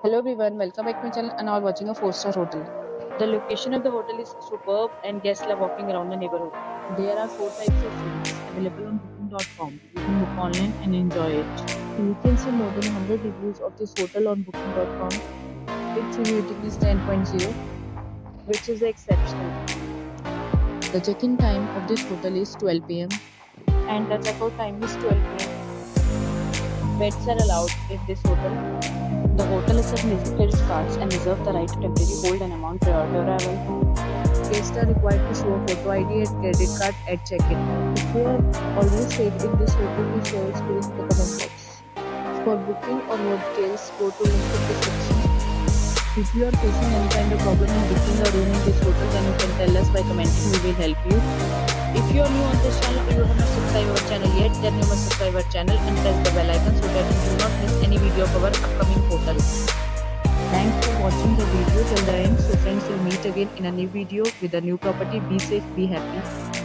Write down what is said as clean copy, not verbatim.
Hello everyone, welcome back to my channel and now watching a 4-star hotel. The location of the hotel is superb and guests love walking around the neighborhood. There are 4 types of rooms available on booking.com. You can book online and enjoy it. You can see more than 100 reviews of this hotel on booking.com. Its review rating is 10.0, which is exceptional. The check-in time of this hotel is 12 pm and the check-out time is 12 pm. Pets are allowed in this hotel. The hotel accepts major credit cards and reserves the right to temporarily hold an amount prior to arrival. Guests are required to show a photo ID and credit card at check-in. If you have already stayed in this hotel, please share your experience in the comment box. For booking or more details, go to link in the description. If you are facing any kind of problem in booking a room in this hotel, then you can tell us by commenting. We will help you. If you are new on this channel or you have not subscribed our channel yet, then you must subscribe our channel and press the bell icon so that you do not miss any video of our upcoming hotel. Thanks for watching the video till the end. So friends, will meet again in a new video with a new property. Be safe, be happy.